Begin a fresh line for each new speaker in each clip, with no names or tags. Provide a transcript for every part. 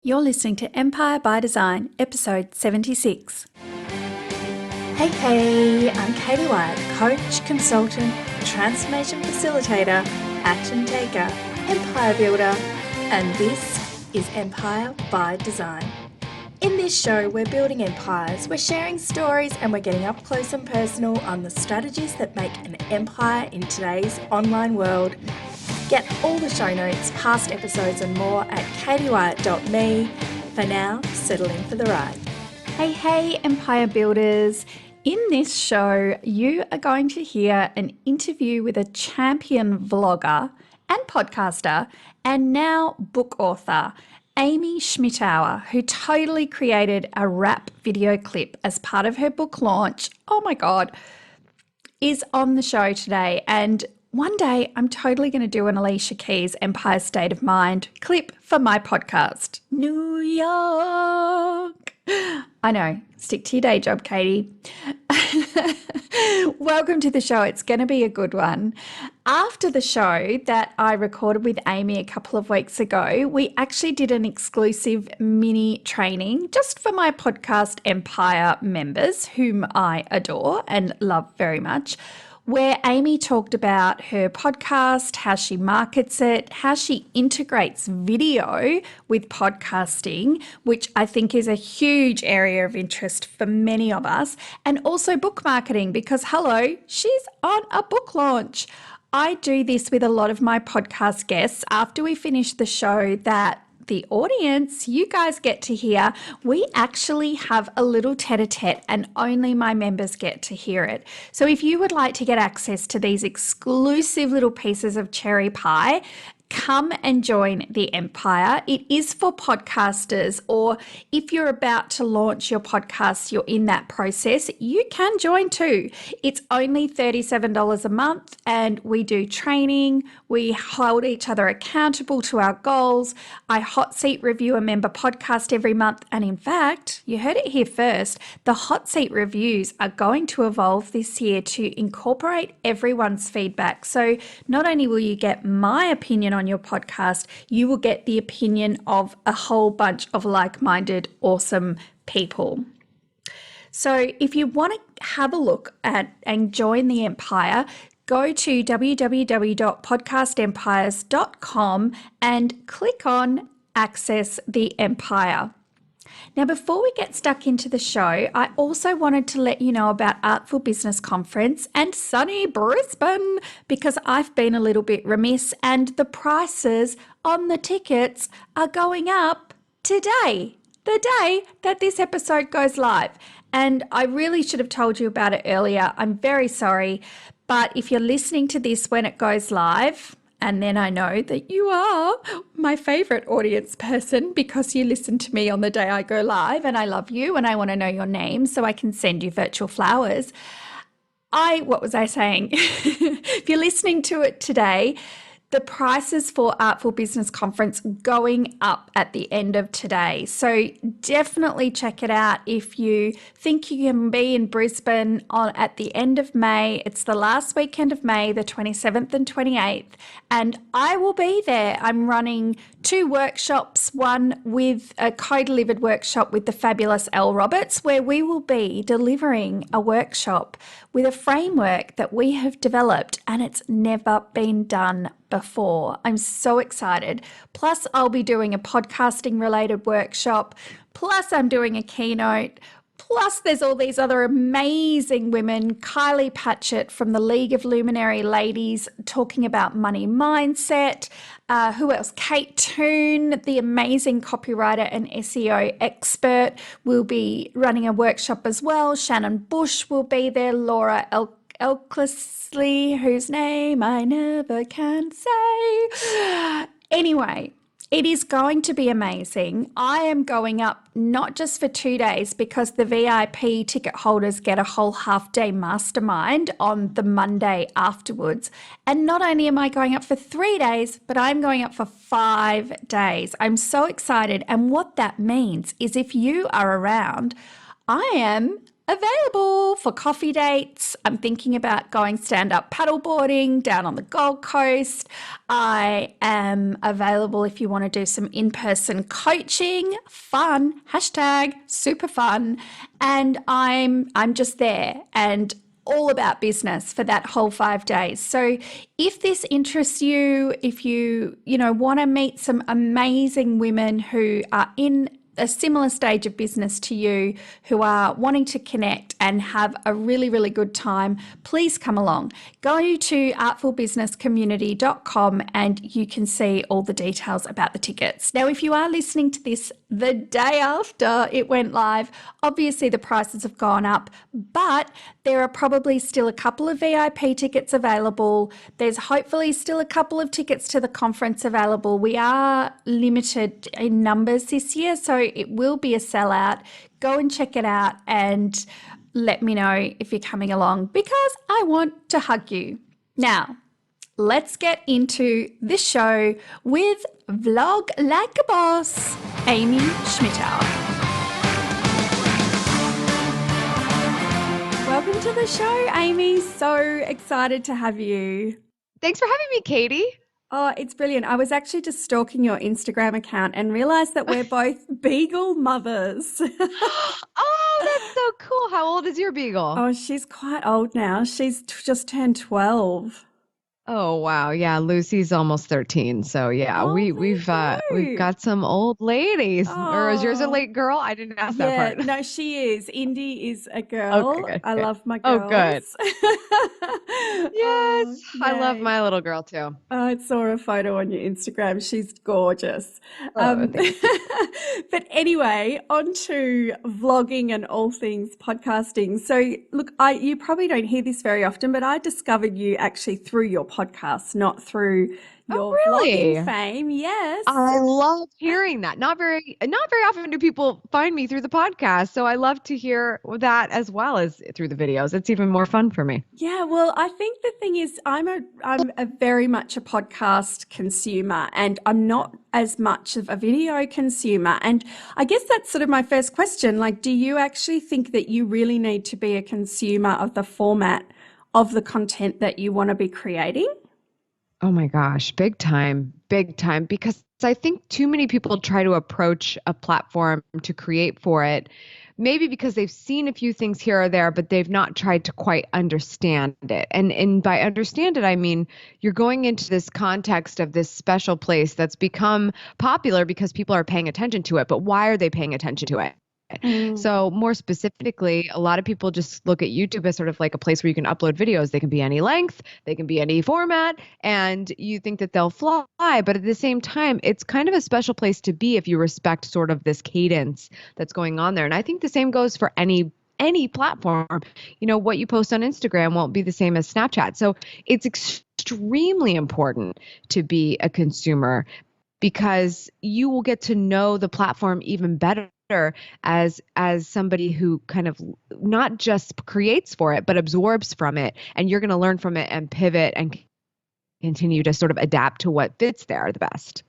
You're listening to Empire by Design, episode 76. Hey, I'm Katie White, coach, consultant, transformation facilitator, action taker, empire builder, and this is Empire by Design. In this show, we're building empires, we're sharing stories, and we're getting up close and personal on the strategies that make an empire in today's online world. Get all the show notes, past episodes and more at katiewyatt.me. For now, settle in for the ride. Hey, Empire Builders. In this show, you are going to hear an interview with a champion vlogger and podcaster and now book author, Amy Schmittauer, who totally created a rap video clip as part of her book launch. Oh my God, is on the show today. And one day I'm totally going to do an Alicia Keys Empire State of Mind clip for my podcast. New York. I know, stick to your day job, Katie. Welcome to the show. It's going to be a good one. After the show that I recorded with Amy a couple of weeks ago, we actually did an exclusive mini training just for my podcast Empire members, whom I adore and love very much, where Amy talked about her podcast, how she markets it, how she integrates video with podcasting, which I think is a huge area of interest for many of us, and also book marketing because, hello, she's on a book launch. I do this with a lot of my podcast guests after we finish the show that the audience, you guys get to hear. We actually have a little tete-a-tete and only my members get to hear it. So if you would like to get access to these exclusive little pieces of cherry pie, come and join the Empire. It is for podcasters, or if you're about to launch your podcast, you're in that process, you can join too. It's only $37 a month and we do training. We hold each other accountable to our goals. I hot seat review a member podcast every month. And in fact, you heard it here first, the hot seat reviews are going to evolve this year to incorporate everyone's feedback. So not only will you get my opinion on your podcast, you will get the opinion of a whole bunch of like-minded, awesome people. So if you want to have a look at and join the Empire, go to www.podcastempires.com and click on Access the Empire. Now, before we get stuck into the show, I also wanted to let you know about Artful Business Conference and sunny Brisbane because I've been a little bit remiss and the prices on the tickets are going up today, the day that this episode goes live. And I really should have told you about it earlier. I'm very sorry. But if you're listening to this when it goes live, and then I know that you are my favorite audience person because you listen to me on the day I go live and I love you and I want to know your name so I can send you virtual flowers. What was I saying? If you're listening to it today, the prices for Artful Business Conference going up at the end of today. So definitely check it out if you think you can be in Brisbane at the end of May. It's the last weekend of May, the 27th and 28th, and I will be there. I'm running 2 workshops, one with a co-delivered workshop with the fabulous Elle Roberts, where we will be delivering a workshop with a framework that we have developed and it's never been done before. I'm so excited. Plus, I'll be doing a podcasting related workshop. Plus, I'm doing a keynote. Plus, there's all these other amazing women, Kylie Patchett from the League of Luminary Ladies talking about money mindset. Who else? Kate Toon, the amazing copywriter and SEO expert, will be running a workshop as well. Shannon Bush will be there. Laura Elclesley, whose name I never can say. Anyway, it is going to be amazing. I am going up not just for 2 days because the VIP ticket holders get a whole half-day mastermind on the Monday afterwards. And not only am I going up for 3 days, but I'm going up for 5 days. I'm so excited. And what that means is if you are around, I am available for coffee dates. I'm thinking about going stand-up paddleboarding down on the Gold Coast. I am available if you want to do some in-person coaching, fun, hashtag super fun. And I'm just there and all about business for that whole 5 days. So if this interests you, if you want to meet some amazing women who are in a similar stage of business to you, who are wanting to connect and have a really, really good time, please come along. Go to artfulbusinesscommunity.com and you can see all the details about the tickets. Now, if you are listening to this the day after it went live, obviously the prices have gone up, but there are probably still a couple of VIP tickets available. There's hopefully still a couple of tickets to the conference available. We are limited in numbers this year, so it will be a sellout. Go and check it out and let me know if you're coming along because I want to hug you. Now, let's get into this show with Vlog Like a Boss, Amy Schmittauer. Welcome to the show, Amy. So excited to have you.
Thanks for having me, Katie.
Oh, it's brilliant. I was actually just stalking your Instagram account and realized that we're both Beagle mothers.
Oh, that's so cool. How old is your Beagle?
Oh, she's quite old now. She's just turned 12.
Oh, wow. Yeah, Lucy's almost 13. So yeah,
Oh,
we've
you.
got some old ladies. Or is yours a
Oh,
late girl? I didn't ask that
yeah.
part.
No, she is. Indy is a
Okay,
girl.
good,
I
good.
love my
Oh, good.
girls.
Yes,
Oh,
I love
yay.
my little girl too.
I saw a photo on your Instagram. She's gorgeous.
Oh,
Um,
thank you.
but anyway, on to vlogging and all things podcasting. So, look, you probably don't hear this very often, but I discovered you actually through your podcast, not through
Oh,
your vlogging
really?
fame. Yes.
I love hearing that. Not very often do people find me through the podcast. So I love to hear that as well as through the videos. It's even more fun for me.
Yeah, well, I think the thing is I'm a very much a podcast consumer and I'm not as much of a video consumer. And I guess that's sort of my first question. Like, do you actually think that you really need to be a consumer of the format of the content that you want to be creating?
Oh my gosh, big time. Because I think too many people try to approach a platform to create for it, maybe because they've seen a few things here or there, but they've not tried to quite understand it. And by understand it, I mean you're going into this context of this special place that's become popular because people are paying attention to it. But why are they paying attention to it?
Mm,
So more specifically, a lot of people just look at YouTube as sort of like a place where you can upload videos. They can be any length, they can be any format, and you think that they'll fly. But at the same time, it's kind of a special place to be if you respect sort of this cadence that's going on there. And I think the same goes for any platform. What you post on Instagram won't be the same as Snapchat. So it's extremely important to be a consumer because you will get to know the platform even better as somebody who kind of not just creates for it but absorbs from it, and you're going to learn from it and pivot and continue to sort of adapt to what fits there the best.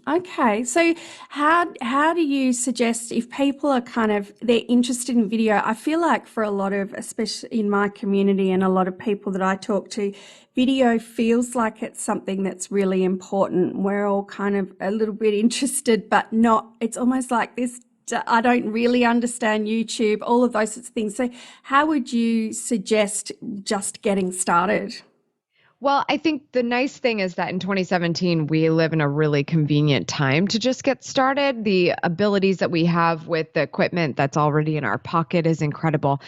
okay. So how do you suggest if people are they're interested in video? I feel like for a lot of, especially in my community and a lot of people that I talk to, video feels like it's something that's really important. We're all kind of a little bit interested, but not, it's almost like this. I don't really understand YouTube, all of those sorts of things. So how would you suggest just getting started?
Well, I think the nice thing is that in 2017, we live in a really convenient time to just get started. The abilities that we have with the equipment that's already in our pocket is incredible.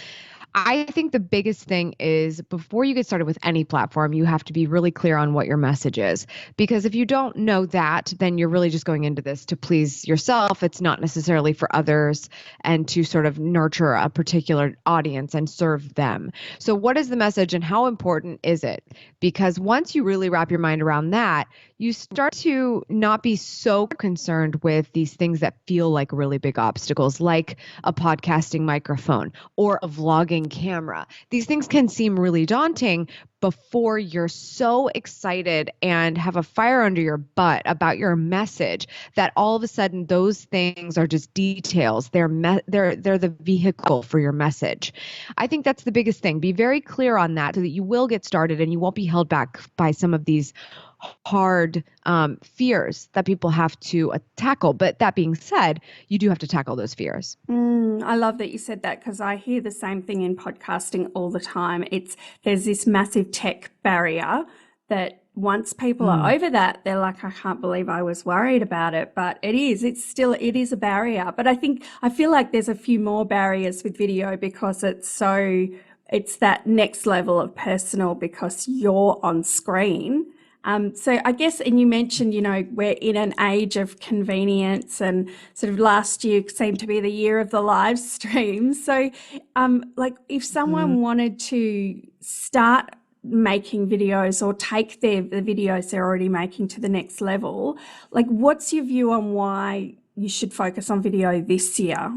I think the biggest thing is before you get started with any platform, you have to be really clear on what your message is. Because if you don't know that, then you're really just going into this to please yourself. It's not necessarily for others and to sort of nurture a particular audience and serve them. So what is the message and how important is it? Because once you really wrap your mind around that, you start to not be so concerned with these things that feel like really big obstacles, like a podcasting microphone or a vlogging running camera. These things can seem really daunting before you're so excited and have a fire under your butt about your message that all of a sudden those things are just details. They're the vehicle for your message. I think that's the biggest thing. Be very clear on that so that you will get started and you won't be held back by some of these hard fears that people have to tackle. But that being said, you do have to tackle those fears.
I love that you said that because I hear the same thing in podcasting all the time. There's this massive tech barrier that once people are over that, they're like, I can't believe I was worried about it. But it is a barrier. But I feel like there's a few more barriers with video because it's that next level of personal because you're on screen. So I guess, and you mentioned, we're in an age of convenience and sort of last year seemed to be the year of the live stream. So, like if someone wanted to start making videos or take the videos they're already making to the next level, like what's your view on why you should focus on video this year?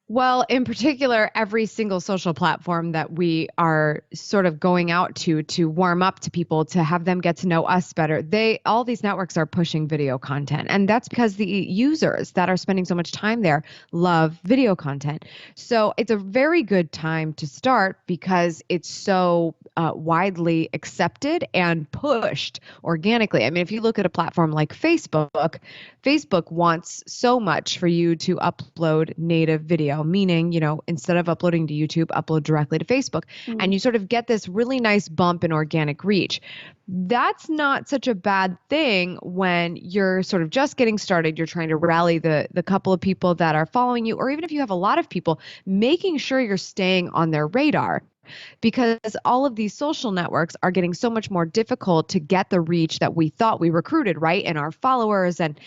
Well, in particular, every single social platform that we are sort of going out to warm up to people, to have them get to know us better, all these networks are pushing video content. And that's because the users that are spending so much time there love video content. So it's a very good time to start because it's so widely accepted and pushed organically. I mean, if you look at a platform like Facebook, Facebook wants so much for you to upload native video, meaning, instead of uploading to YouTube, upload directly to Facebook. And you sort of get this really nice bump in organic reach. That's not such a bad thing when you're sort of just getting started. You're trying to rally the couple of people that are following you, or even if you have a lot of people, making sure you're staying on their radar. Because all of these social networks are getting so much more difficult to get the reach that we thought we recruited, right? And our followers and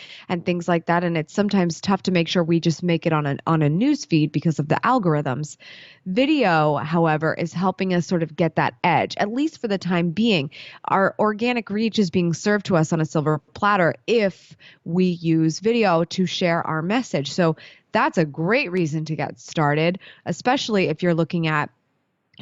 things like that. And it's sometimes tough to make sure we just make it on a news feed because of the algorithms. Video, however, is helping us sort of get that edge, at least for the time being. Our organic reach is being served to us on a silver platter if we use video to share our message. So that's a great reason to get started, especially if you're looking at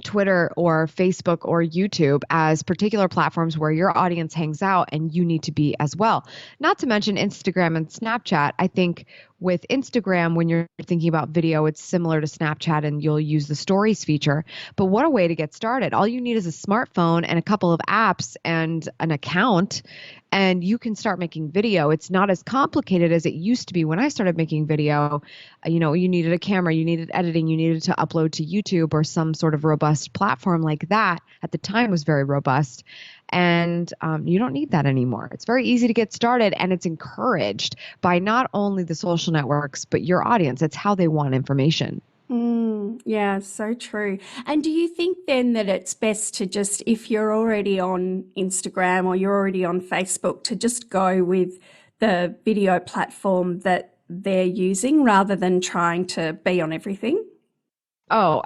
Twitter or Facebook or YouTube as particular platforms where your audience hangs out and you need to be as well. Not to mention Instagram and Snapchat. I think with Instagram, when you're thinking about video, it's similar to Snapchat and you'll use the stories feature. But what a way to get started. All you need is a smartphone and a couple of apps and an account, and you can start making video. It's not as complicated as it used to be when I started making video. You needed a camera, you needed editing, you needed to upload to YouTube or some sort of robust platform like that. At the time was very robust. And you don't need that anymore. It's very easy to get started, and it's encouraged by not only the social networks, but your audience. It's how they want information.
Yeah, so true. And do you think then that it's best to just, if you're already on Instagram or you're already on Facebook, to just go with the video platform that they're using rather than trying to be on everything?
Oh,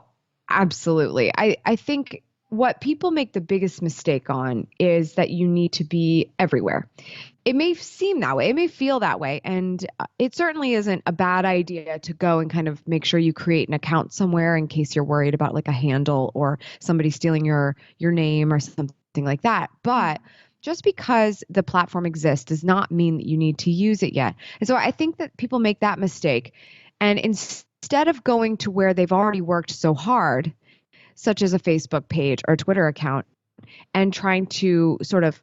absolutely. I think what people make the biggest mistake on is that you need to be everywhere. It may seem that way. It may feel that way. And it certainly isn't a bad idea to go and kind of make sure you create an account somewhere in case you're worried about like a handle or somebody stealing your name or something like that. But just because the platform exists does not mean that you need to use it yet. And so I think that people make that mistake. And instead of going to where they've already worked so hard, such as a Facebook page or a Twitter account, and trying to sort of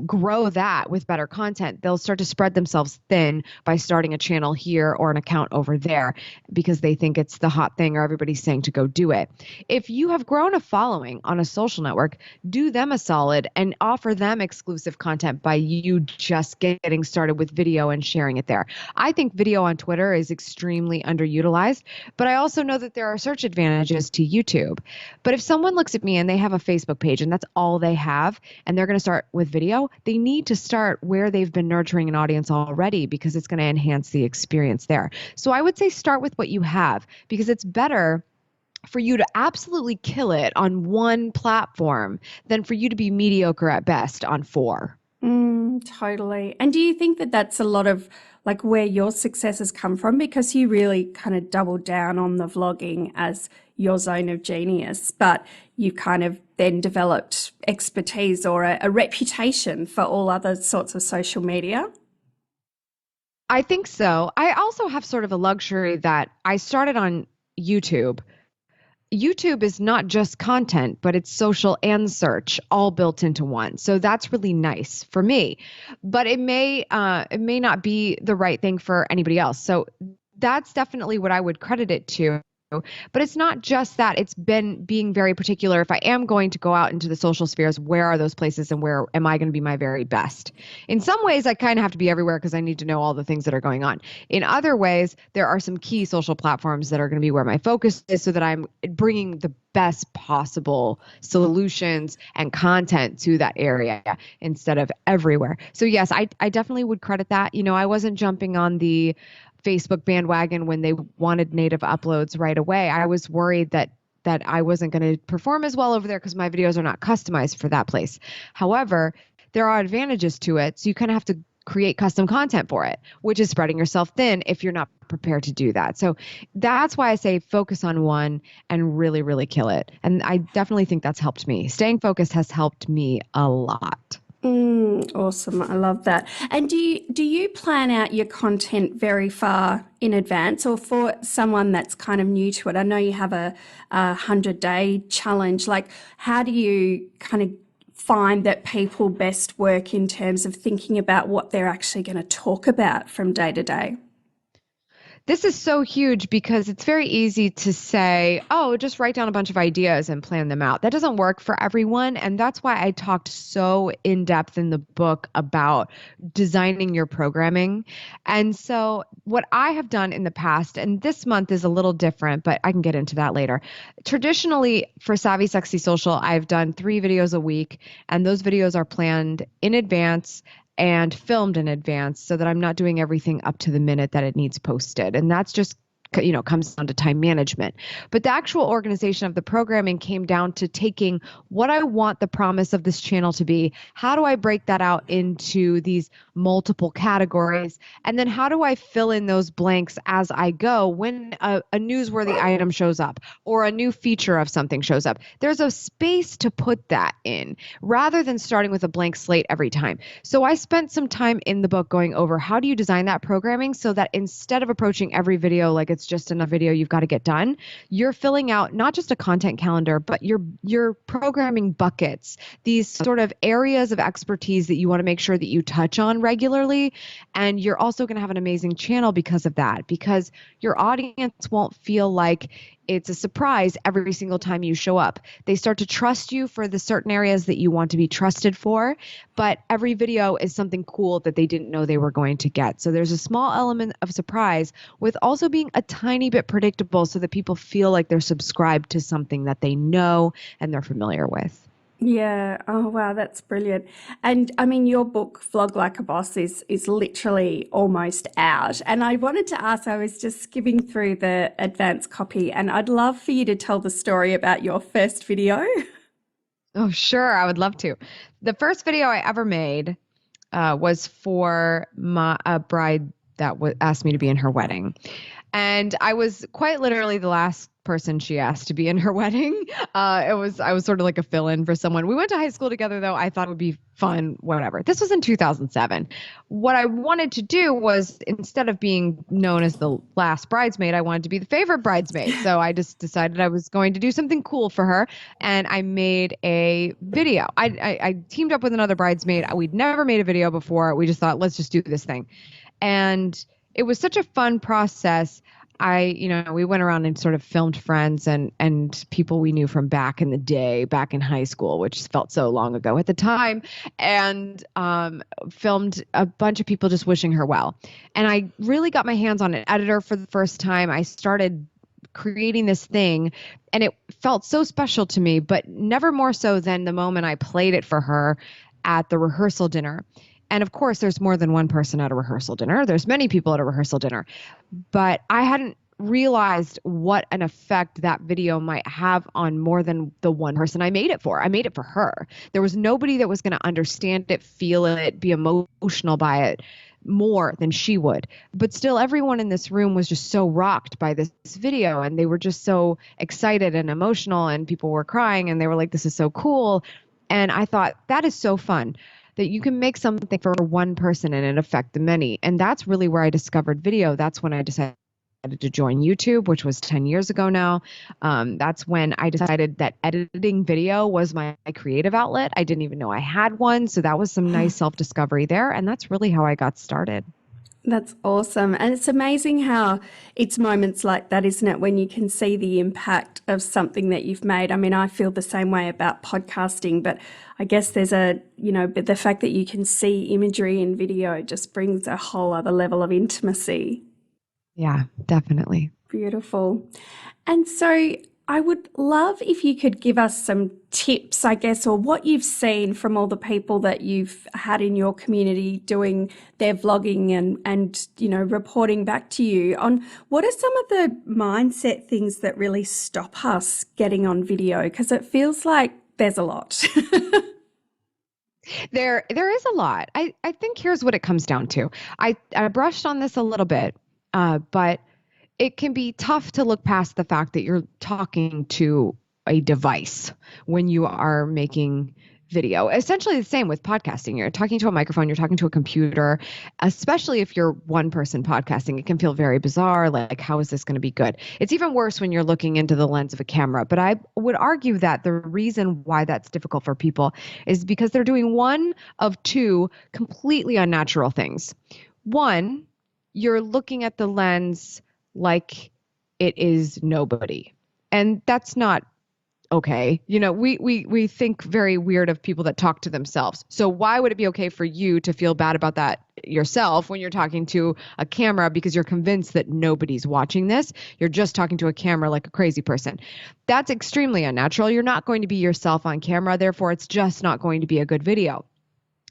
grow that with better content, they'll start to spread themselves thin by starting a channel here or an account over there because they think it's the hot thing or everybody's saying to go do it. If you have grown a following on a social network, do them a solid and offer them exclusive content by you just getting started with video and sharing it there. I think video on Twitter is extremely underutilized, but I also know that there are search advantages to YouTube. But if someone looks at me and they have a Facebook page and that's all they have, and they're going to start with video, they need to start where they've been nurturing an audience already because it's going to enhance the experience there. So I would say start with what you have because it's better for you to absolutely kill it on one platform than for you to be mediocre at best on 4.
Totally. And do you think that that's a lot of like where your success has come from? Because you really kind of doubled down on the vlogging as your zone of genius, but you kind of then developed expertise or a reputation for all other sorts of social media.
I think so. I also have sort of a luxury that I started on YouTube. YouTube is not just content, but it's social and search all built into one. So that's really nice for me. But it may not be the right thing for anybody else. So that's definitely what I would credit it to. But it's not just that. It's been being very particular. If I am going to go out into the social spheres, where are those places and where am I going to be my very best? In some ways, I kind of have to be everywhere because I need to know all the things that are going on. In other ways, there are some key social platforms that are going to be where my focus is so that I'm bringing the best possible solutions and content to that area instead of everywhere. So yes, I definitely would credit that. I wasn't jumping on the Facebook bandwagon when they wanted native uploads right away. I was worried that I wasn't going to perform as well over there because my videos are not customized for that place. However, there are advantages to it. So you kind of have to create custom content for it, which is spreading yourself thin if you're not prepared to do that. So that's why I say focus on one and really, really kill it. And I definitely think that's helped me. Staying focused has helped me a lot.
Awesome. I love that. And do you plan out your content very far in advance, or for someone that's kind of new to it? I know you have a 100-day challenge. Like, how do you kind of find that people best work in terms of thinking about what they're actually going to talk about from day to day?
This is so huge because it's very easy to say, oh, just write down a bunch of ideas and plan them out. That doesn't work for everyone. And that's why I talked so in depth in the book about designing your programming. And so, what I have done in the past, and this month is a little different, but I can get into that later. Traditionally, for Savvy Sexy Social, I've done 3 videos a week, and those videos are planned in advance and filmed in advance so that I'm not doing everything up to the minute that it needs posted. And that's just comes down to time management. But the actual organization of the programming came down to taking what I want the promise of this channel to be. How do I break that out into these multiple categories? And then how do I fill in those blanks as I go when a newsworthy item shows up or a new feature of something shows up? There's a space to put that in rather than starting with a blank slate every time. So I spent some time in the book going over how do you design that programming so that instead of approaching every video like it's just another video you've got to get done, you're filling out not just a content calendar, but your programming buckets, these sort of areas of expertise that you want to make sure that you touch on regularly. And you're also going to have an amazing channel because of that, because your audience won't feel like it's a surprise every single time you show up. They start to trust you for the certain areas that you want to be trusted for, but every video is something cool that they didn't know they were going to get. So there's a small element of surprise with also being a tiny bit predictable so that people feel like they're subscribed to something that they know and they're familiar with.
Yeah. Oh, wow, that's brilliant. And I mean, your book, Vlog Like a Boss, is literally almost out. And I wanted to ask, I was just skimming through the advanced copy, and I'd love for you to tell the story about your first video.
Oh, sure. I would love to. The first video I ever made was for a bride that asked me to be in her wedding. And I was quite literally the last person she asked to be in her wedding. I was sort of like a fill-in for someone. We went to high school together, though. I thought it would be fun, whatever. This was in 2007. What I wanted to do was, instead of being known as the last bridesmaid, I wanted to be the favorite bridesmaid. So I just decided I was going to do something cool for her, and I made a video. I teamed up with another bridesmaid. We'd never made a video before. We just thought, let's just do this thing. And it was such a fun process. We went around and sort of filmed friends and people we knew from back in the day, back in high school, which felt so long ago at the time, and filmed a bunch of people just wishing her well. And I really got my hands on an editor for the first time. I started creating this thing, and it felt so special to me, but never more so than the moment I played it for her at the rehearsal dinner. And of course, there's more than one person at a rehearsal dinner. There's many people at a rehearsal dinner. But I hadn't realized what an effect that video might have on more than the one person I made it for. I made it for her. There was nobody that was going to understand it, feel it, be emotional by it more than she would. But still, everyone in this room was just so rocked by this video, and they were just so excited and emotional, and people were crying, and they were like, this is so cool. And I thought, that is so fun that you can make something for one person and it affect the many. And that's really where I discovered video. That's when I decided to join YouTube, which was 10 years ago now. That's when I decided that editing video was my creative outlet. I didn't even know I had one. So that was some nice self-discovery there. And that's really how I got started.
That's awesome. And it's amazing how it's moments like that, isn't it? When you can see the impact of something that you've made. I mean, I feel the same way about podcasting, but I guess there's but the fact that you can see imagery in video just brings a whole other level of intimacy.
Yeah, definitely.
Beautiful. And so I would love if you could give us some tips, I guess, or what you've seen from all the people that you've had in your community doing their vlogging and reporting back to you on what are some of the mindset things that really stop us getting on video? Because it feels like there's a lot.
There is a lot. I think here's what it comes down to. I brushed on this a little bit, but it can be tough to look past the fact that you're talking to a device when you are making video. Essentially the same with podcasting. You're talking to a microphone, you're talking to a computer, especially if you're one person podcasting. It can feel very bizarre. Like, how is this going to be good? It's even worse when you're looking into the lens of a camera. But I would argue that the reason why that's difficult for people is because they're doing one of two completely unnatural things. One, you're looking at the lens like it is nobody. And that's not okay. We think very weird of people that talk to themselves. So why would it be okay for you to feel bad about that yourself when you're talking to a camera because you're convinced that nobody's watching this? You're just talking to a camera like a crazy person. That's extremely unnatural. You're not going to be yourself on camera. Therefore, it's just not going to be a good video.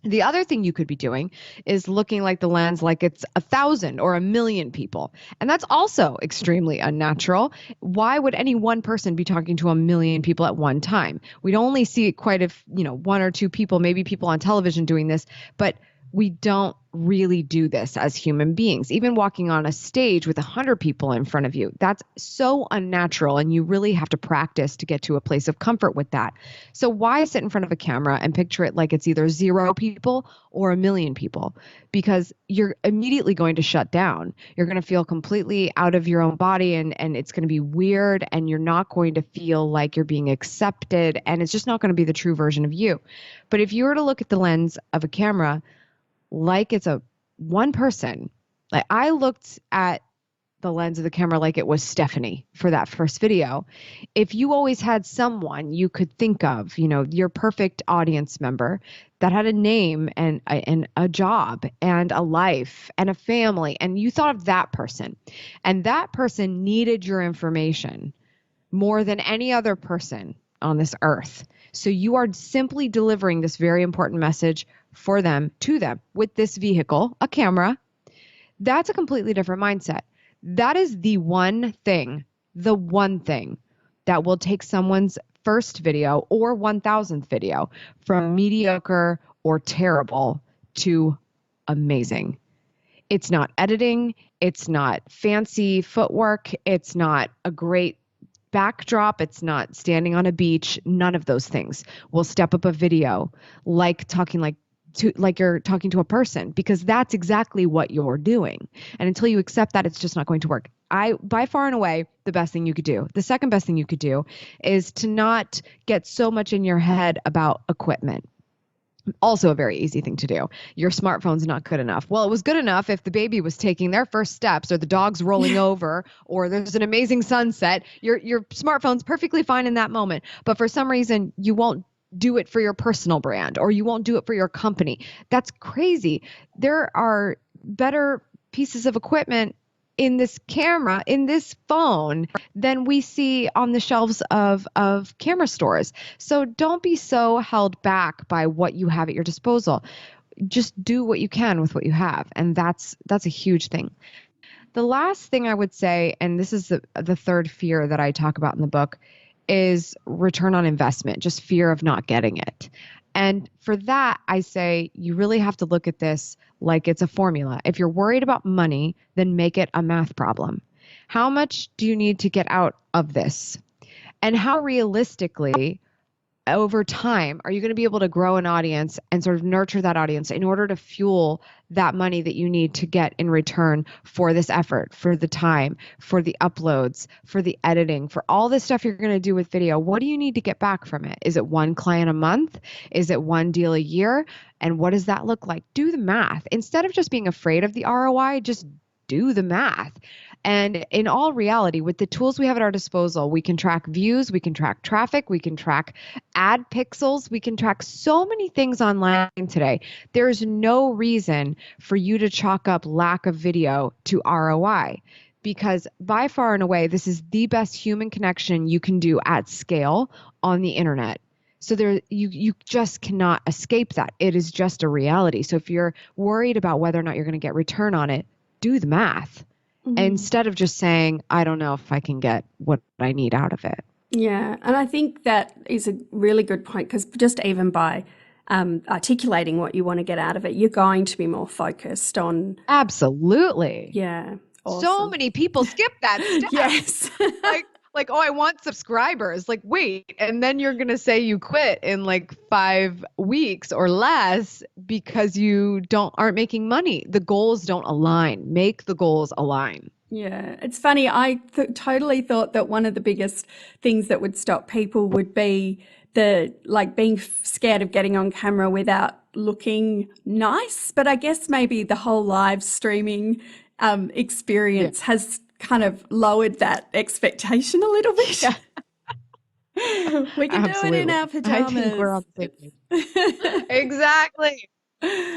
The other thing you could be doing is looking like the lens like it's 1,000 or 1,000,000 people. And that's also extremely unnatural. Why would any one person be talking to 1,000,000 people at one time? We'd only see quite one or two people, maybe people on television doing this, but we don't really do this as human beings. Even walking on a stage with 100 people in front of you, that's so unnatural, and you really have to practice to get to a place of comfort with that. So why sit in front of a camera and picture it like it's either 0 people or 1,000,000 people? Because you're immediately going to shut down. You're going to feel completely out of your own body, and it's going to be weird, and you're not going to feel like you're being accepted, and it's just not going to be the true version of you. But if you were to look at the lens of a camera like it's a one person, like I looked at the lens of the camera like it was Stephanie for that first video. If you always had someone you could think of, your perfect audience member that had a name and a job and a life and a family, and you thought of that person, and that person needed your information more than any other person on this earth. So you are simply delivering this very important message for them, to them, with this vehicle, a camera. That's a completely different mindset. That is the one thing that will take someone's first video or 1,000th video from mediocre or terrible to amazing. It's not editing. It's not fancy footwork. It's not a great backdrop. It's not standing on a beach. None of those things will step up a video like you're talking to a person, because that's exactly what you're doing. And until you accept that, it's just not going to work. By far and away, the best thing you could do, the second best thing you could do, is to not get so much in your head about equipment. Also a very easy thing to do. Your smartphone's not good enough. Well, it was good enough if the baby was taking their first steps, or the dog's rolling over, or there's an amazing sunset. Your smartphone's perfectly fine in that moment. But for some reason, you won't do it for your personal brand, or you won't do it for your company. That's crazy. There are better pieces of equipment in this camera, in this phone, than we see on the shelves of camera stores. So don't be so held back by what you have at your disposal. Just do what you can with what you have. And that's a huge thing. the last thing I would say, and this is the third fear that I talk about in the book, is return on investment, just fear of not getting it. And for that, I say you really have to look at this like it's a formula. If you're worried about money, then make it a math problem. How much do you need to get out of this? And how realistically, over time, are you going to be able to grow an audience and sort of nurture that audience in order to fuel that money that you need to get in return for this effort, for the time, for the uploads, for the editing, for all this stuff you're going to do with video? What do you need to get back from it? Is it one client a month? Is it one deal a year? And what does that look like? Do the math. Instead of just being afraid of the ROI, just do the math. And in all reality, with the tools we have at our disposal, we can track views, we can track traffic, we can track ad pixels, we can track so many things online today. There is no reason for you to chalk up lack of video to ROI, because by far and away, this is the best human connection you can do at scale on the internet. So you just cannot escape that. It is just a reality. So if you're worried about whether or not you're going to get return on it, do the math. Instead of just saying, I don't know if I can get what I need out of it.
Yeah, and I think that is a really good point, because just even by articulating what you want to get out of it, you're going to be more focused on.
Absolutely.
Yeah.
So
Awesome.
many people skip that step.
Yes.
like, oh, I want subscribers. Like, wait, and then you're going to say you quit in like 5 weeks or less because you aren't making money. The goals don't align. Make the goals align.
Yeah, it's funny. I totally thought that one of the biggest things that would stop people would be being scared of getting on camera without looking nice. But I guess maybe the whole live streaming experience has kind of lowered that expectation a little bit.
Yeah.
We can do it in our pajamas.
I think we're on the same page. Exactly.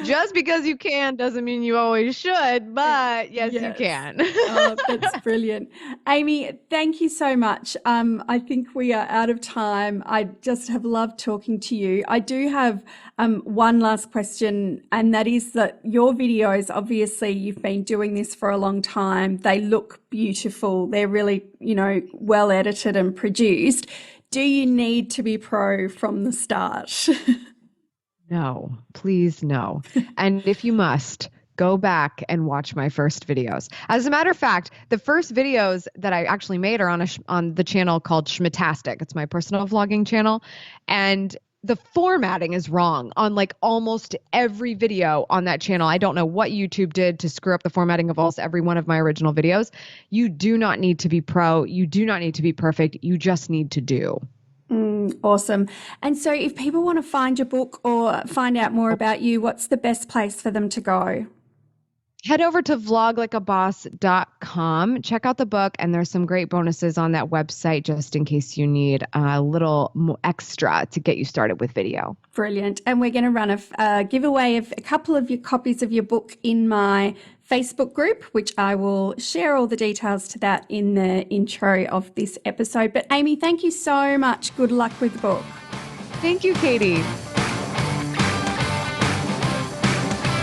Just because you can doesn't mean you always should, but yes. You can.
Oh, that's brilliant. Amy, thank you so much. I think we are out of time. I just have loved talking to you. I do have one last question, and that is that your videos, obviously you've been doing this for a long time. They look beautiful. They're really, well edited and produced. Do you need to be pro from the start?
No, please no. And if you must, go back and watch my first videos. As a matter of fact, the first videos that I actually made are on the channel called Schmittastic. It's my personal vlogging channel. And the formatting is wrong on like almost every video on that channel. I don't know what YouTube did to screw up the formatting of almost every one of my original videos. You do not need to be pro. You do not need to be perfect. You just need to do.
Awesome. And so if people want to find your book or find out more about you, what's the best place for them to go?
Head over to vloglikeaboss.com. Check out the book, and there's some great bonuses on that website just in case you need a little extra to get you started with video.
Brilliant. And we're going to run a giveaway of a couple of your copies of your book in my Facebook group, which I will share all the details to that in the intro of this episode. But Amy, thank you so much. Good luck with the book.
Thank you, Katie.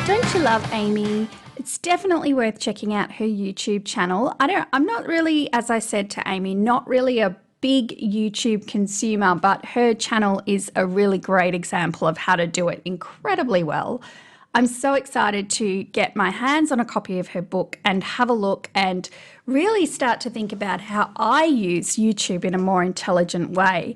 Don't you love Amy? It's definitely worth checking out her YouTube channel. I'm not really, as I said to Amy, not really a big YouTube consumer, but her channel is a really great example of how to do it incredibly well. I'm so excited to get my hands on a copy of her book and have a look and really start to think about how I use YouTube in a more intelligent way.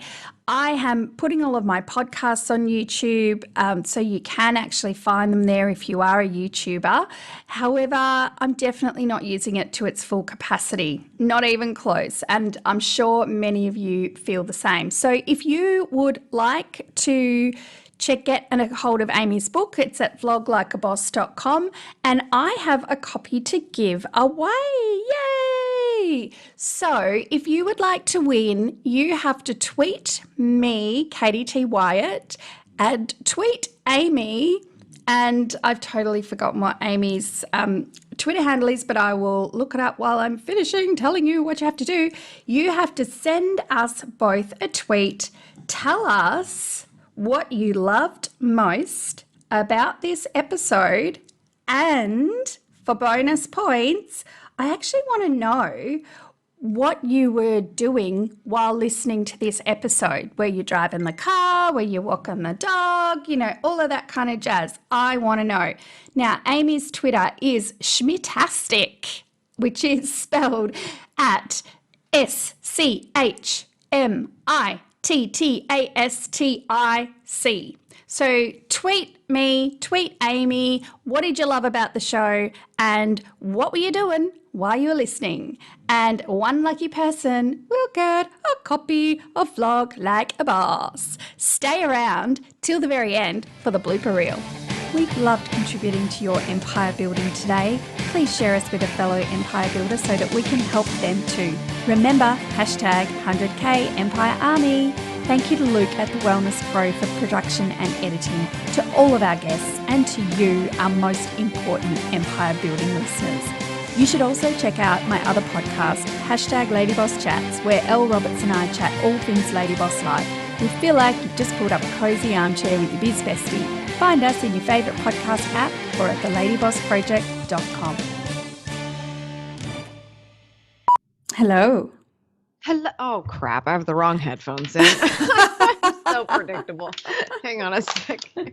I am putting all of my podcasts on YouTube, so you can actually find them there if you are a YouTuber. However, I'm definitely not using it to its full capacity, not even close. And I'm sure many of you feel the same. So if you would like to get a hold of Amy's book, it's at vloglikeaboss.com, and I have a copy to give away. Yay! So if you would like to win, you have to tweet me, Katie T. Wyatt, and tweet Amy, and I've totally forgotten what Amy's Twitter handle is, but I will look it up while I'm finishing telling you what you have to do. You have to send us both a tweet. Tell us what you loved most about this episode, and for bonus points, I actually want to know what you were doing while listening to this episode. Were you driving the car? Were you walking the dog? All of that kind of jazz. I want to know. Now, Amy's Twitter is Schmittastic, which is spelled at SCHMITTASTIC. So tweet me, tweet Amy, what did you love about the show and what were you doing while you were listening? And one lucky person will get a copy of Vlog Like a Boss. Stay around till the very end for the blooper reel. We've loved contributing to your empire building today. Please share us with a fellow empire builder so that we can help them too. Remember, hashtag 100K Empire Army. Thank you to Luke at the Wellness Pro for production and editing, to all of our guests, and to you, our most important empire building listeners. You should also check out my other podcast, hashtag Lady Boss Chats, where Elle Roberts and I chat all things Lady Boss life. We feel like you've just pulled up a cozy armchair with your biz bestie. Find us in your favourite podcast app or at theladybossproject.com. Hello.
Hello. Oh, crap. I have the wrong headphones in. So predictable. Hang on a second.